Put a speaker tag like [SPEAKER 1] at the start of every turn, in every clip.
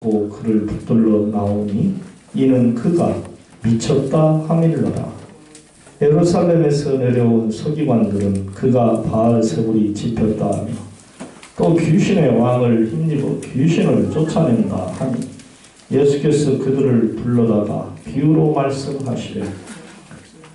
[SPEAKER 1] 듣고 그를 붙들러 나오니 이는 그가 미쳤다 함이러라. 예루살렘에서 내려온 서기관들은 그가 바알세불이 집혔다 하며 또 귀신의 왕을 힘입어 귀신을 쫓아낸다 하니 예수께서 그들을 불러다가 비유로 말씀하시되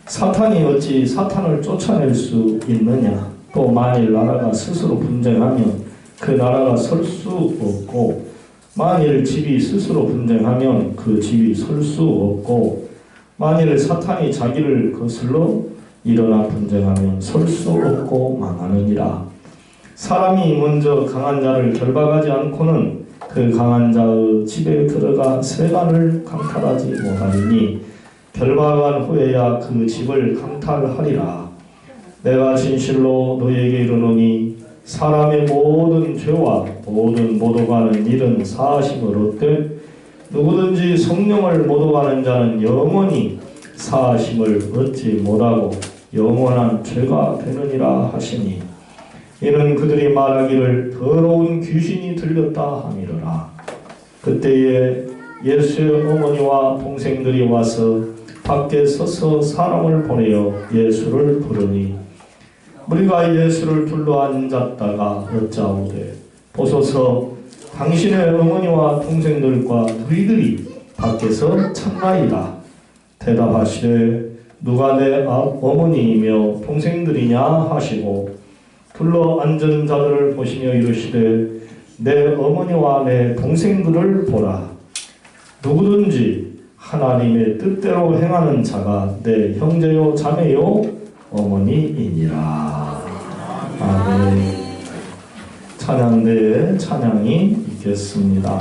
[SPEAKER 1] 사탄이 어찌 사탄을 쫓아낼 수 있느냐. 또 만일 나라가 스스로 분쟁하면 그 나라가 설 수 없고 만일 집이 스스로 분쟁하면 그 집이 설 수 없고 만일 사탄이 자기를 거슬러 일어나 분쟁하면 설 수 없고 망하느니라. 사람이 먼저 강한 자를 결박하지 않고는 그 강한 자의 집에 들어가 세간을 강탈하지 못하리니 결박한 후에야 그 집을 강탈하리라. 내가 진실로 너희에게 이르노니 사람의 모든 죄와 모든 모독하는 일은 사하심을 얻되 누구든지 성령을 모독하는 자는 영원히 사하심을 얻지 못하고 영원한 죄가 되느니라 하시니 이는 그들이 말하기를 더러운 귀신이 들렸다 함이러라. 그때에 예수의 어머니와 동생들이 와서 밖에 서서 사람을 보내어 예수를 부르니 우리가 예수를 둘러 앉았다가 여짜오되 보소서 당신의 어머니와 동생들과 너희들이 밖에서 찾나이다. 대답하시되 누가 내 어머니이며 동생들이냐 하시고 둘러 앉은 자들을 보시며 이르시되 내 어머니와 내 동생들을 보라. 누구든지 하나님의 뜻대로 행하는 자가 내 형제요 자매요 어머니이니라. 아멘. 찬양대에 찬양이 있겠습니다.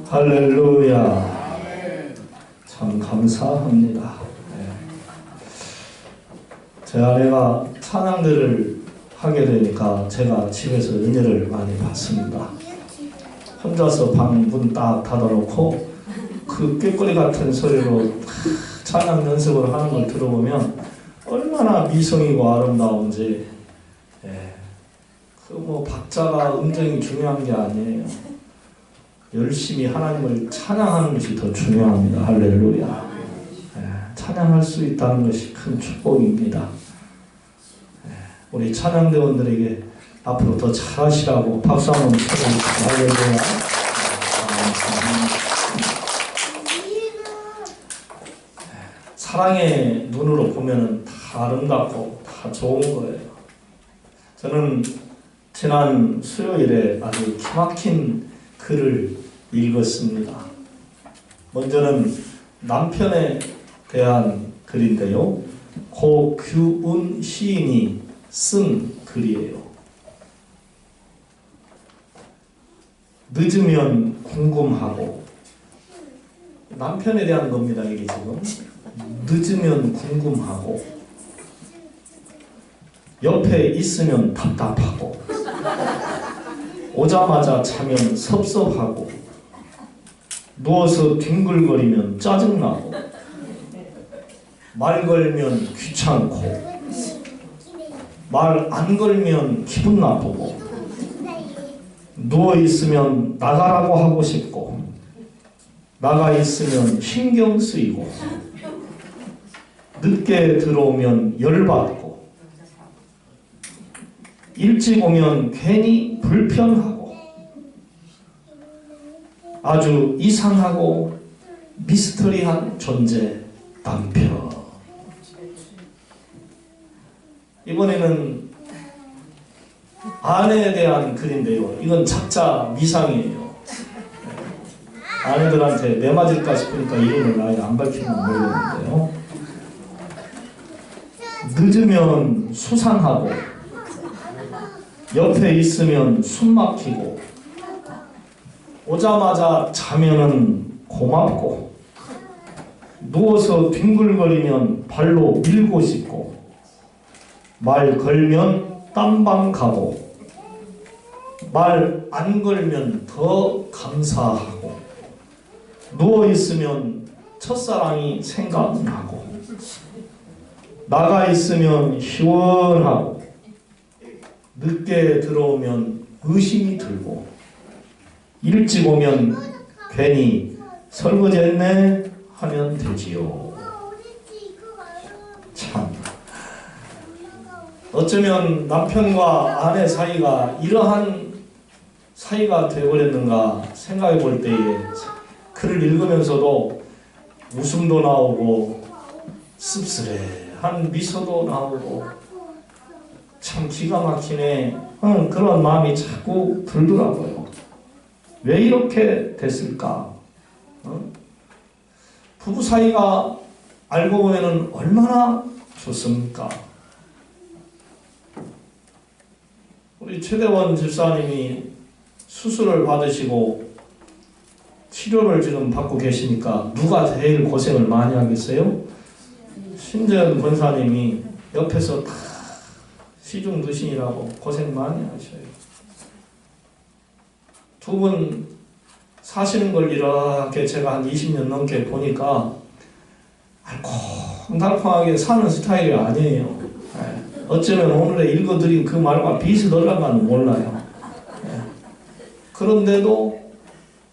[SPEAKER 1] 할렐루야. 참 감사합니다. 네. 제 아내가 찬양들을 하게 되니까 제가 집에서 은혜를 많이 받습니다. 혼자서 방 문 딱 닫아놓고 그 꾀꼬리 같은 소리로 찬양 연습을 하는 걸 들어보면 얼마나 미성이고 아름다운지. 예. 그 뭐 박자가 음정이 중요한 게 아니에요. 열심히 하나님을 찬양하는 것이 더 중요합니다. 할렐루야. 예. 찬양할 수 있다는 것이 큰 축복입니다. 예. 우리 찬양대원들에게 앞으로 더 잘하시라고 박수 한번 쳐주십시오. 할렐루야. 사랑의 눈으로 보면 다 아름답고 다 좋은 거예요. 저는 지난 수요일에 아주 기막힌 글을 읽었습니다. 먼저는 남편에 대한 글인데요. 고규운 시인이 쓴 글이에요. 늦으면 궁금하고, 남편에 대한 겁니다. 이게 지금 늦으면 궁금하고, 옆에 있으면 답답하고, 오자마자 자면 섭섭하고, 누워서 뒹굴거리면 짜증나고, 말 걸면 귀찮고, 말 안 걸면 기분 나쁘고, 누워있으면 나가라고 하고 싶고, 나가 있으면 신경 쓰이고, 늦게 들어오면 열받고, 일찍 오면 괜히 불편하고, 아주 이상하고 미스터리한 존재 남편. 이번에는 아내에 대한 글인데요. 이건 작자 미상이에요. 아내들한테 매 맞을까 싶으니까 이름을 아예 안 밝히면 모르겠는데요. 늦으면 수상하고, 옆에 있으면 숨 막히고, 오자마자 자면은 고맙고, 누워서 뒹굴거리면 발로 밀고 싶고, 말 걸면 땀방 가고, 말 안 걸면 더 감사하고, 누워있으면 첫사랑이 생각나고, 나가 있으면 시원하고, 늦게 들어오면 의심이 들고, 일찍 오면 괜히 설거지했네 하면 되지요. 참, 어쩌면 남편과 아내 사이가 이러한 사이가 되어버렸는가 생각해 볼 때에 글을 읽으면서도 웃음도 나오고 씁쓸해한 미소도 나오고 참 기가 막히네 하는 그런 마음이 자꾸 들더라고요. 왜 이렇게 됐을까? 부부 사이가 알고 보면 얼마나 좋습니까? 우리 최대원 집사님이 수술을 받으시고 치료를 지금 받고 계시니까 누가 제일 고생을 많이 하겠어요? 신재현 권사님이 옆에서 다 시중 드시느라고 고생 많이 하셔요. 두 분 사시는 걸 이렇게 제가 한 20년 넘게 보니까 알콩달콩하게 사는 스타일이 아니에요. 어쩌면 오늘에 읽어드린 그 말과 비슷하려면 몰라요. 그런데도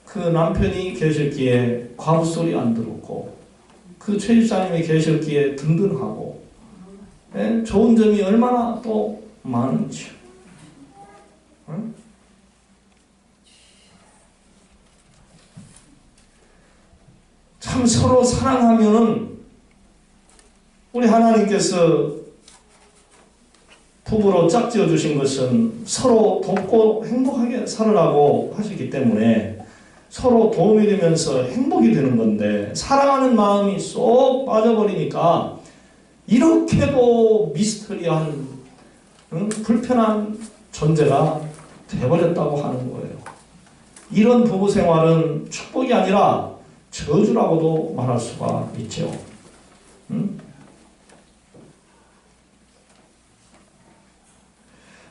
[SPEAKER 1] 그 남편이 계셨기에 과부 소리 안 들었고, 그 최 집사님이 계셨기에 든든하고, 좋은 점이 얼마나 또 많은지요. 참 서로 사랑하면은 우리 하나님께서 부부로 짝지어 주신 것은 서로 돕고 행복하게 살으라고 하셨기 때문에 서로 도움이 되면서 행복이 되는 건데, 사랑하는 마음이 쏙 빠져버리니까 이렇게도 미스터리한 불편한 존재가 되어버렸다고 하는 거예요. 이런 부부 생활은 축복이 아니라 저주라고도 말할 수가 있죠.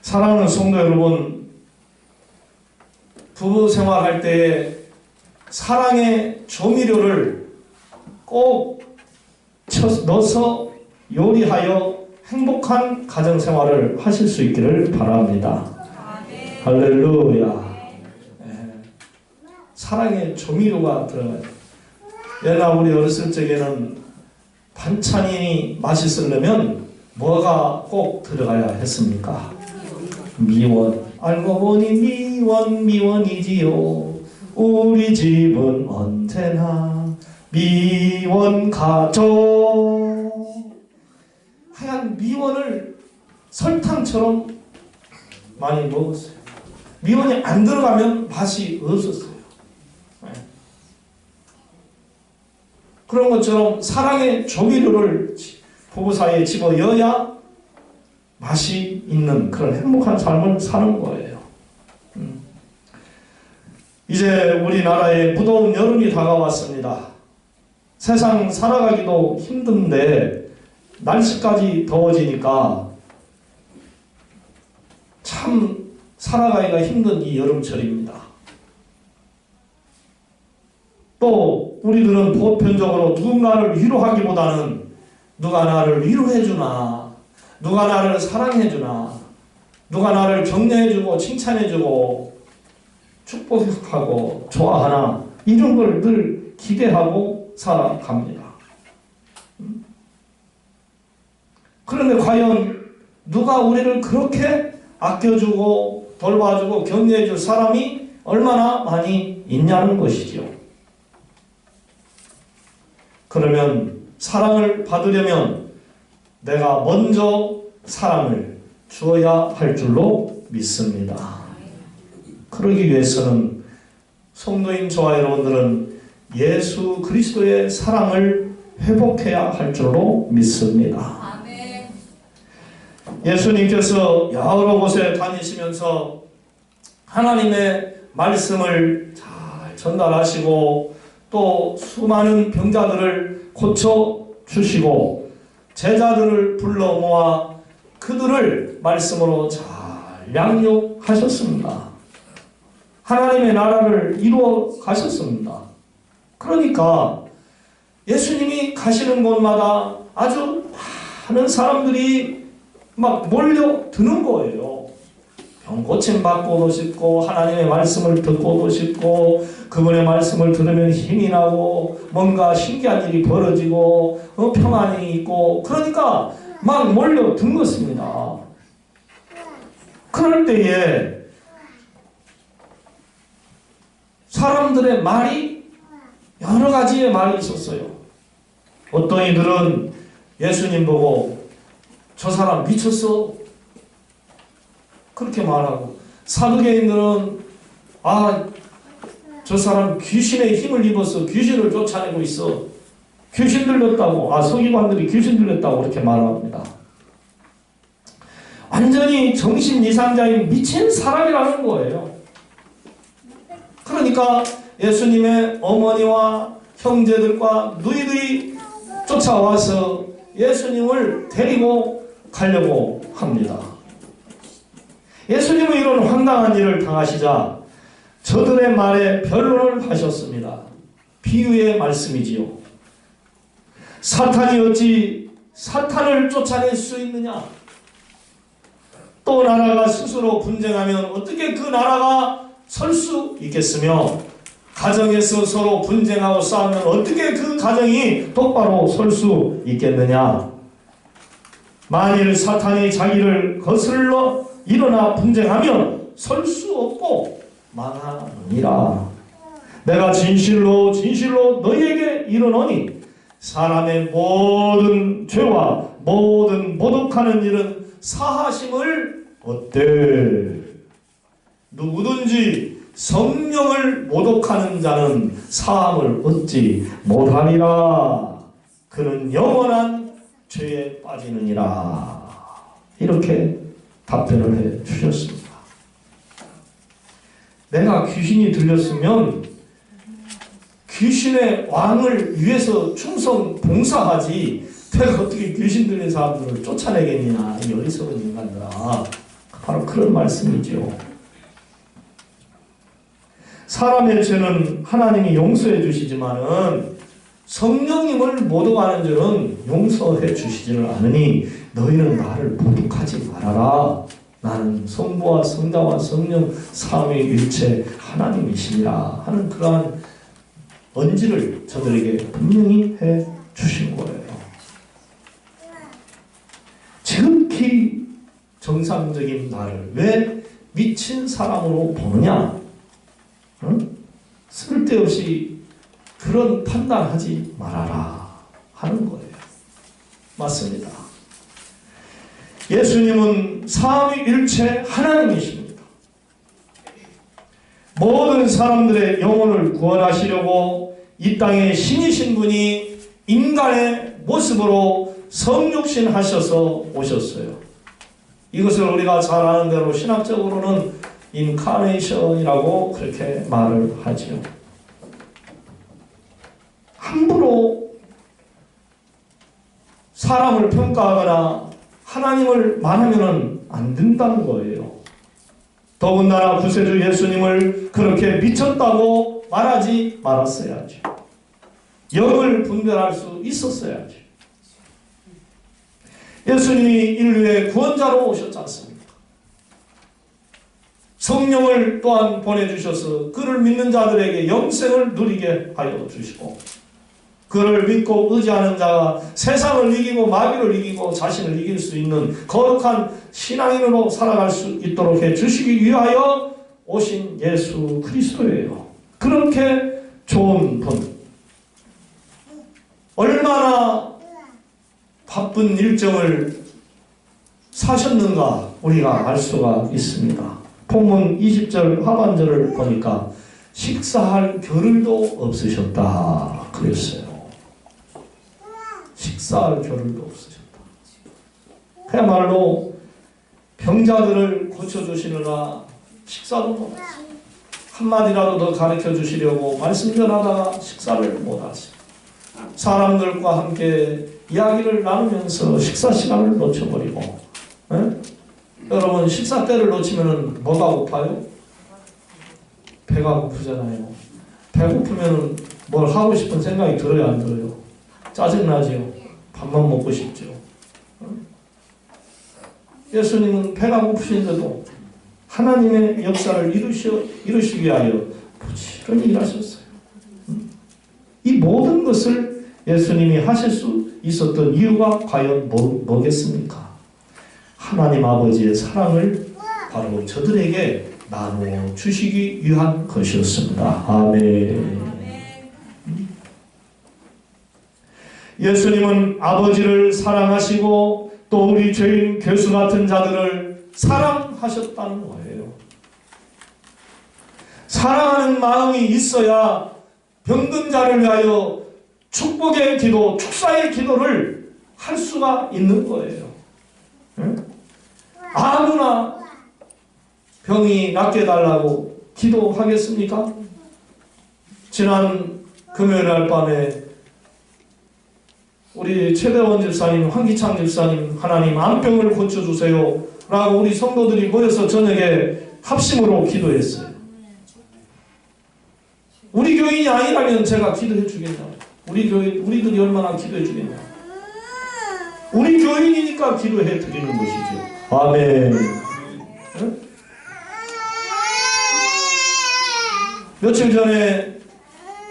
[SPEAKER 1] 사랑하는 성도 여러분, 부부 생활할 때에 사랑의 조미료를 꼭 넣어서 요리하여 행복한 가정생활을 하실 수 있기를 바랍니다. 할렐루야. 사랑의 조미료가 들어가요. 옛날 우리 어렸을 적에는 반찬이 맛있으려면 뭐가 꼭 들어가야 했습니까? 미원. 알고 보니 미원이지요. 우리 집은 언제나 미원 가족. 하얀 미원을 설탕처럼 많이 먹었어요. 미원이 안 들어가면 맛이 없었어요. 그런 것처럼 사랑의 조미료를 부부 사이에 집어넣어야 맛이 있는 그런 행복한 삶을 사는 거예요. 이제 우리나라에 무더운 여름이 다가왔습니다. 세상 살아가기도 힘든데 날씨까지 더워지니까 참 살아가기가 힘든 이 여름철입니다. 또 우리들은 보편적으로 누군가를 위로하기보다는 누가 나를 위로해주나, 누가 나를 사랑해주나, 누가 나를 격려해주고 칭찬해주고 축복하고 좋아하나, 이런 걸 늘 기대하고 살아갑니다. 그런데 과연 누가 우리를 그렇게 아껴주고 돌봐주고 격려해줄 사람이 얼마나 많이 있냐는 것이지요. 그러면 사랑을 받으려면 내가 먼저 사랑을 주어야 할 줄로 믿습니다. 그러기 위해서는 성도인 저와 여러분들은 예수 그리스도의 사랑을 회복해야 할 줄로 믿습니다. 아멘. 예수님께서 여러 곳에 다니시면서 하나님의 말씀을 잘 전달하시고 또 수많은 병자들을 고쳐주시고 제자들을 불러 모아 그들을 말씀으로 잘 양육하셨습니다. 하나님의 나라를 이루어 가셨습니다. 그러니까 예수님이 가시는 곳마다 아주 많은 사람들이 막 몰려드는 거예요. 병 고침받고도 싶고 하나님의 말씀을 듣고도 싶고 그분의 말씀을 들으면 힘이 나고 뭔가 신기한 일이 벌어지고 평안이 있고 그러니까 막 몰려든 것입니다. 그럴 때에 사람들의 말이 여러 가지의 말이 있었어요. 어떤 이들은 예수님 보고 저 사람 미쳤어? 그렇게 말하고 사두개인들은 저 사람 귀신의 힘을 입어서 귀신을 쫓아내고 있어. 귀신 들렸다고. 서기관들이 귀신 들렸다고 그렇게 말합니다. 완전히 정신 이상자인 미친 사람이라는 거예요. 그러니까 예수님의 어머니와 형제들과 누이들이 쫓아와서 예수님을 데리고 가려고 합니다. 예수님은 이런 황당한 일을 당하시자 저들의 말에 변론을 하셨습니다. 비유의 말씀이지요. 사탄이 어찌 사탄을 쫓아낼 수 있느냐? 또 나라가 스스로 분쟁하면 어떻게 그 나라가 설 수 있겠으며 가정에서 서로 분쟁하고 싸우면 어떻게 그 가정이 똑바로 설 수 있겠느냐? 만일 사탄이 자기를 거슬러 일어나 분쟁하면 설 수 없고 망하느니라. 내가 진실로 진실로 너희에게 이르노니 사람의 모든 죄와 모든 모독하는 일은 사하심을 얻되 누구든지 성령을 모독하는 자는 사함을 얻지 못하리라. 그는 영원한 죄에 빠지느니라. 이렇게 답변을 해 주셨습니다. 내가 귀신이 들렸으면 귀신의 왕을 위해서 충성 봉사하지 내가 어떻게 귀신 들린 사람들을 쫓아내겠느냐, 이 어리석은 인간들아. 바로 그런 말씀이죠. 사람의 죄는 하나님이 용서해 주시지만은 성령님을 모독하는 죄는 용서해 주시지는 않으니 너희는 나를 모독하지 말아라. 나는 성부와 성자와 성령 삼위일체 하나님이시니라 하는 그러한 언지를 저들에게 분명히 해 주신 거예요. 지극히 정상적인 나를 왜 미친 사람으로 보느냐? 응? 쓸데없이 그런 판단하지 말아라 하는 거예요. 맞습니다. 예수님은 삼위일체 하나님이십니다. 모든 사람들의 영혼을 구원하시려고 이 땅에 신이신 분이 인간의 모습으로 성육신 하셔서 오셨어요. 이것을 우리가 잘 아는 대로 신학적으로는 인카네이션이라고 그렇게 말을 하죠. 함부로 사람을 평가하거나 하나님을 말하면 안 된다는 거예요. 더군다나 구세주 예수님을 그렇게 미쳤다고 말하지 말았어야죠. 영을 분별할 수 있었어야죠. 예수님이 인류의 구원자로 오셨지 않습니까? 성령을 또한 보내주셔서 그를 믿는 자들에게 영생을 누리게 하여 주시고 그를 믿고 의지하는 자가 세상을 이기고 마귀를 이기고 자신을 이길 수 있는 거룩한 신앙인으로 살아갈 수 있도록 해주시기 위하여 오신 예수 그리스도예요. 그렇게 좋은 분, 얼마나 바쁜 일정을 사셨는가 우리가 알 수가 있습니다. 본문 20절 하반절을 보니까 식사할 겨를도 없으셨다 그랬어요. 식사할 겨를도 없으셨다. 그야말로 병자들을 고쳐주시느라 식사도 못하시고 한마디라도 더 가르쳐 주시려고 말씀 전하다가 식사를 못하시고 사람들과 함께 이야기를 나누면서 식사 시간을 놓쳐버리고 에? 여러분 식사 때를 놓치면 뭐가 고파요? 배가 고프잖아요. 배고프면 뭘 하고 싶은 생각이 들어요 안 들어요? 짜증나죠. 밥만 먹고 싶죠. 예수님은 배가 고프신데도 하나님의 역사를 이루시기 위하여 부지런히 일하셨어요. 이 모든 것을 예수님이 하실 수 있었던 이유가 과연 뭐겠습니까? 하나님 아버지의 사랑을 바로 저들에게 나누어 주시기 위한 것이었습니다. 아멘. 예수님은 아버지를 사랑하시고 또 우리 죄인 괴수 같은 자들을 사랑하셨다는 거예요. 사랑하는 마음이 있어야 병든 자를 위하여 축복의 기도, 축사의 기도를 할 수가 있는 거예요. 아무나 병이 낫게 해달라고 기도하겠습니까? 지난 금요일 날 밤에 우리 최대원 집사님, 황기창 집사님 하나님 암병을 고쳐주세요 라고 우리 성도들이 모여서 저녁에 합심으로 기도했어요. 우리 교인이 아니라면 제가 기도해 주겠냐? 우리들이 얼마나 기도해 주겠냐? 우리 교인이니까 기도해 드리는 것이죠. 아멘. 응? 며칠 전에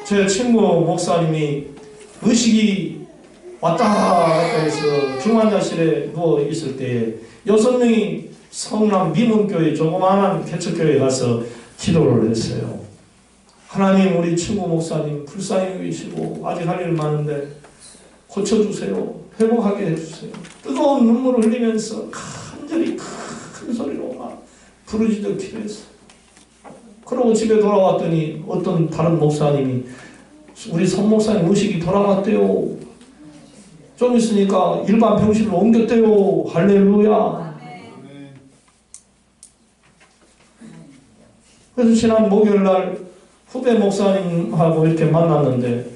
[SPEAKER 1] 제 친구 목사님이 의식이 왔다 갔다 해서 중환자실에 누워 있을 때 6명이 성남 미문교회 조그마한 개척교회에 가서 기도를 했어요. 하나님, 우리 친구 목사님 불쌍히 계시고 아직 할 일 많은데 고쳐주세요. 회복하게 해주세요. 뜨거운 눈물을 흘리면서 간절히 큰 소리로 막 부르짖어 기도했어요. 그러고 집에 돌아왔더니 어떤 다른 목사님이 우리 선 목사님 의식이 돌아왔대요. 좀 있으니까 일반 병실로 옮겼대요. 할렐루야. 그래서 지난 목요일날 후배 목사님하고 이렇게 만났는데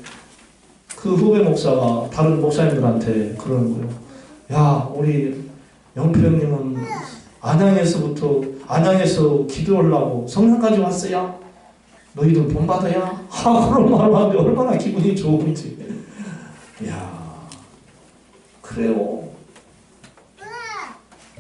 [SPEAKER 1] 그 후배 목사가 다른 목사님들한테 그러는 거예요. 야, 우리 영표 형님은 안양에서 기도하려고 성남까지 왔어야? 너희들 본받아야? 그런 말을 하는데 얼마나 기분이 좋은지. 야, 그래요.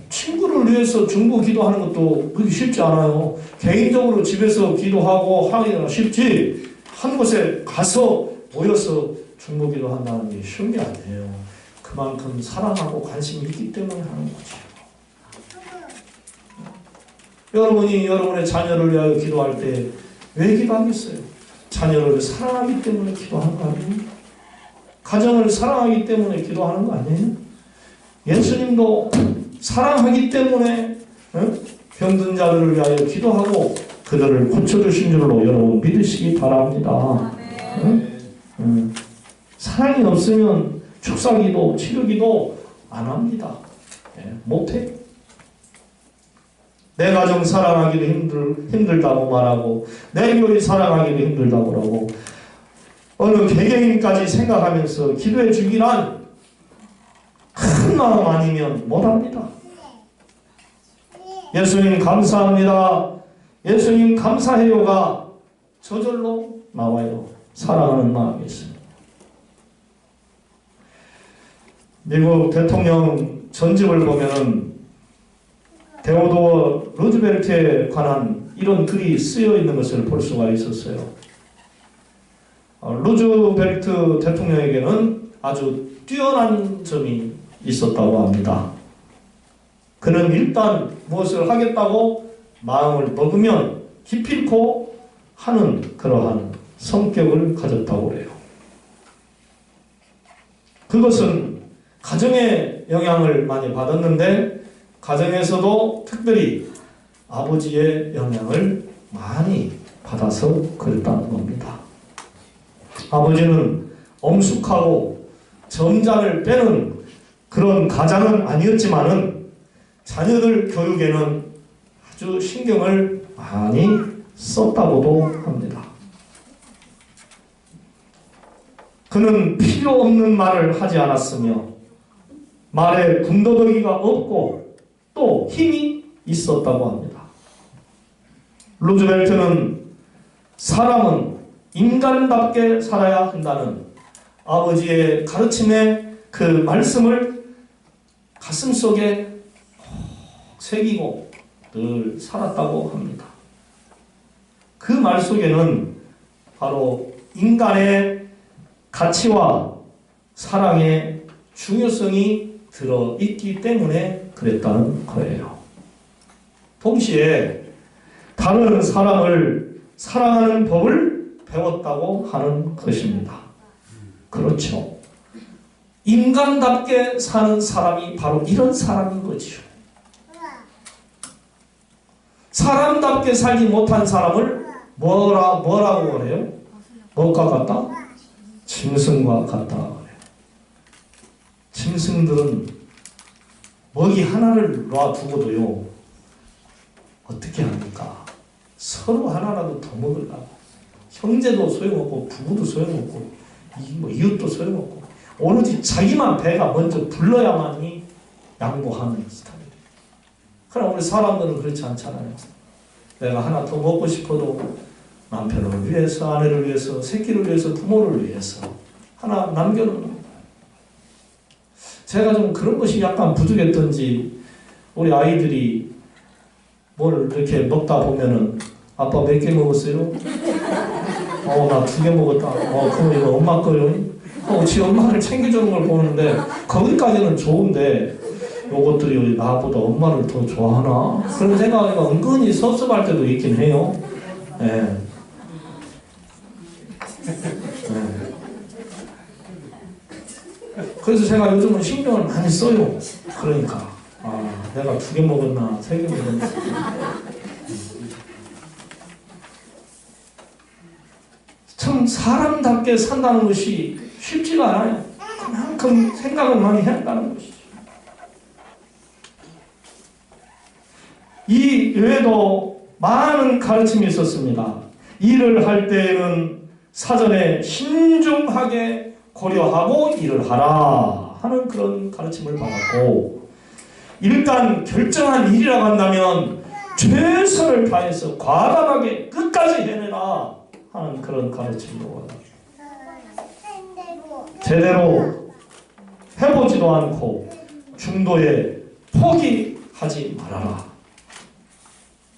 [SPEAKER 1] 친구를 위해서 중보 기도하는 것도 그렇게 쉽지 않아요. 개인적으로 집에서 기도하고 하기가 쉽지, 한 곳에 가서 모여서 중보 기도한다는 게 쉬운 게 아니에요. 그만큼 사랑하고 관심이 있기 때문에 하는 거죠. 여러분이 여러분의 자녀를 위하여 기도할 때 왜 기도하겠어요? 자녀를 사랑하기 때문에 기도하는 거 아니에요? 가정을 사랑하기 때문에 기도하는 거 아니에요? 예수님도 사랑하기 때문에 병든 자들을 위하여 기도하고 그들을 고쳐주신 줄로 여러분 믿으시기 바랍니다. 사랑이 없으면 축사기도 치료기도 안 합니다. 못해. 내 가정 사랑하기도 힘들다고 말하고 내 교회 사랑하기도 힘들다고 그러고 어느 개개인까지 생각하면서 기도해 주기란 큰 마음 아니면 못합니다. 예수님 감사합니다. 예수님 감사해요가 저절로 나와요. 사랑하는 마음에서. 미국 대통령 전집을 보면은 데오도어 루즈벨트에 관한 이런 글이 쓰여 있는 것을 볼 수가 있었어요. 루즈벨트 대통령에게는 아주 뛰어난 점이 있었다고 합니다. 그는 일단 무엇을 하겠다고 마음을 먹으면 기필코 하는 그러한 성격을 가졌다고 그래요. 그것은 가정의 영향을 많이 받았는데 가정에서도 특별히 아버지의 영향을 많이 받아서 그랬다는 겁니다. 아버지는 엄숙하고 점잖을 빼는 그런 가장은 아니었지만은 자녀들 교육에는 아주 신경을 많이 썼다고도 합니다. 그는 필요 없는 말을 하지 않았으며 말에 군더더기가 없고 또 힘이 있었다고 합니다. 루즈벨트는 사람은 인간답게 살아야 한다는 아버지의 가르침의 그 말씀을 가슴속에 새기고 늘 살았다고 합니다. 그 말 속에는 바로 인간의 가치와 사랑의 중요성이 들어있기 때문에 그랬다는 거예요. 동시에 다른 사람을 사랑하는 법을 배웠다고 하는 것입니다. 그렇죠. 인간답게 사는 사람이 바로 이런 사람인 거죠. 사람답게 살지 못한 사람을 뭐라고 그래요? 뭐가 같다? 짐승과 같다 그래요. 짐승들은 먹이 하나를 놔두고도요 어떻게 합니까? 서로 하나라도 더 먹으려고. 형제도 소용없고 부부도 소용없고 이웃도 소용없고 오로지 자기만 배가 먼저 불러야만이 양보하는 스타일이에요. 그러나 우리 사람들은 그렇지 않잖아요. 내가 하나 더 먹고 싶어도 남편을 위해서, 아내를 위해서, 새끼를 위해서, 부모를 위해서 하나 남겨놓는 거예요. 제가 좀 그런 것이 약간 부족했던지 우리 아이들이 뭘 이렇게 먹다 보면은 아빠 몇 개 먹었어요? 나 2개 먹었다. 그럼 이거 엄마 거요? 지 엄마를 챙겨주는 걸 보는데 거기까지는 좋은데 요것들이 나보다 엄마를 더 좋아하나? 그런 생각이 은근히 섭섭할 때도 있긴 해요. 예. 그래서 제가 요즘은 신경을 많이 써요. 그러니까 내가 2개 먹었나 3개 먹었나. 참 사람답게 산다는 것이 쉽지가 않아요. 그만큼 생각을 많이 해야 한다는 것이죠. 이 외에도 많은 가르침이 있었습니다. 일을 할 때에는 사전에 신중하게 고려하고 일을 하라 하는 그런 가르침을 받았고, 일단 결정한 일이라고 한다면 최선을 다해서 과감하게 끝까지 해내라 하는 그런 가르침도 받았고, 제대로 해보지도 않고 중도에 포기하지 말아라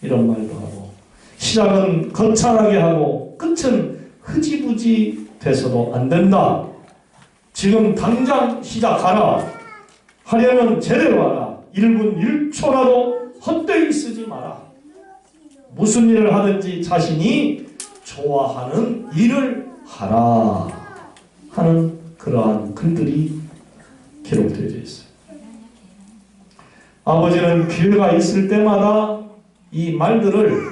[SPEAKER 1] 이런 말도 하고, 시작은 거창하게 하고 끝은 흐지부지 돼서도 안 된다. 지금 당장 시작하라. 하려면 제대로 하라. 1분 1초라도 헛되이 쓰지 마라. 무슨 일을 하든지 자신이 좋아하는 일을 하라 하는 그러한 글들이 기록되어 있어요. 아버지는 기회가 있을 때마다 이 말들을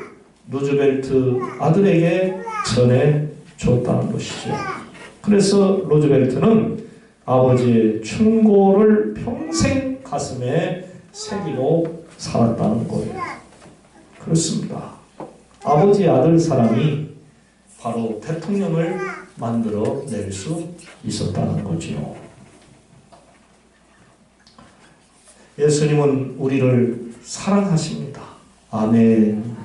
[SPEAKER 1] 루즈벨트 아들에게 전해줬다는 것이죠. 그래서 루즈벨트는 아버지의 충고를 평생 가슴에 새기고 살았다는 거예요. 그렇습니다. 아버지의 아들 사람이 바로 대통령을 만들어낼 수 있었다는 거지요. 예수님은 우리를 사랑하십니다. 아멘.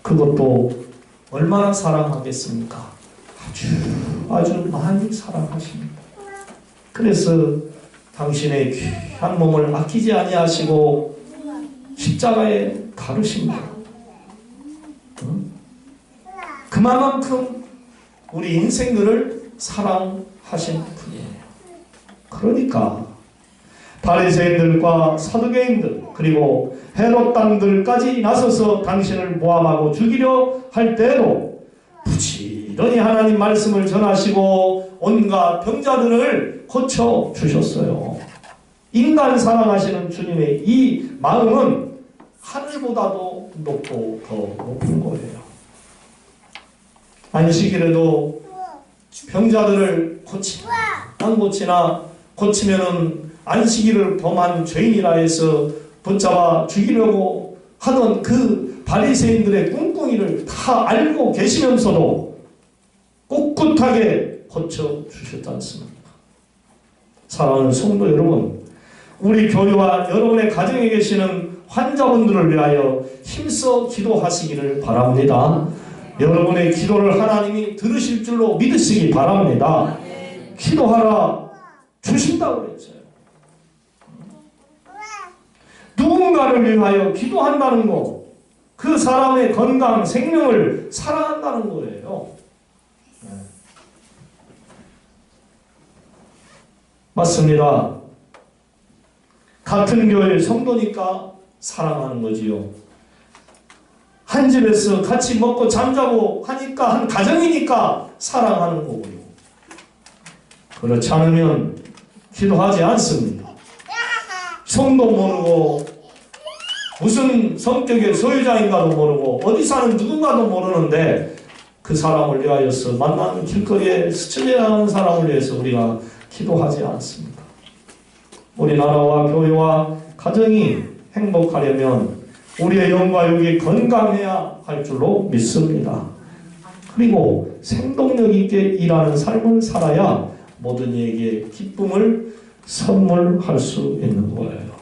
[SPEAKER 1] 그것도 얼마나 사랑하겠습니까? 아주 많이 사랑하십니다. 그래서 당신의 귀한 몸을 아끼지 아니하시고 십자가에 다루십니다. 그만큼 우리 인생들을 사랑하신 분이에요. 그러니까 바리새인들과 사두개인들 그리고 헤롯 당들까지 나서서 당신을 모함하고 죽이려 할 때에도 부지런히 하나님 말씀을 전하시고 온갖 병자들을 고쳐주셨어요. 인간 사랑하시는 주님의 이 마음은 하늘보다도 높고 더 높은 거예요. 안식일에도 병자들을 고치나 안 고치나, 고치면은 안식일을 범한 죄인이라 해서 붙잡아 죽이려고 하던 그 바리새인들의 꿍꿍이를 다 알고 계시면서도 꿋꿋하게 고쳐주셨지 않습니까? 사랑하는 성도 여러분, 우리 교회와 여러분의 가정에 계시는 환자분들을 위하여 힘써 기도하시기를 바랍니다. 여러분의 기도를 하나님이 들으실 줄로 믿으시기 바랍니다. 기도하라 주신다고 그랬어요. 누군가를 위하여 기도한다는 것, 그 사람의 건강, 생명을 사랑한다는 거예요. 맞습니다. 같은 교회 성도니까 사랑하는 거지요. 한 집에서 같이 먹고 잠자고 하니까, 한 가정이니까 사랑하는 거고요. 그렇지 않으면 기도하지 않습니다. 성도 모르고 무슨 성격의 소유자인가도 모르고 어디 사는 누군가도 모르는데 그 사람을 위하여서 만나는 길거리에 스쳐지는 사람을 위해서 우리가 기도하지 않습니다. 우리나라와 교회와 가정이 행복하려면 우리의 영과 육이 건강해야 할 줄로 믿습니다. 그리고 생동력 있게 일하는 삶을 살아야 모든 이에게 기쁨을 선물할 수 있는 거예요.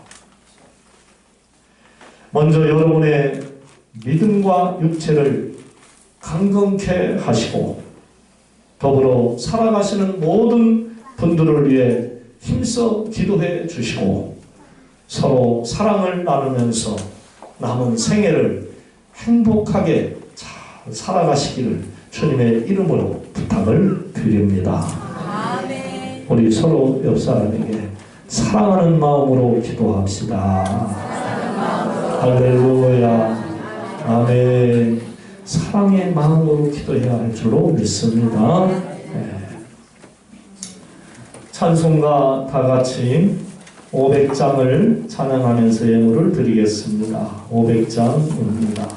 [SPEAKER 1] 먼저 여러분의 믿음과 육체를 강건케 하시고 더불어 살아가시는 모든 분들을 위해 힘써 기도해 주시고 서로 사랑을 나누면서 남은 생애를 행복하게 잘 살아가시기를 주님의 이름으로 부탁을 드립니다. 우리 서로 옆 사람에게 사랑하는 마음으로 기도합시다. 할렐루야. 아멘. 사랑의 마음으로 기도해야 할 줄로 믿습니다. 네. 찬송가 다 같이 500장을 찬양하면서 예물을 드리겠습니다. 500장입니다.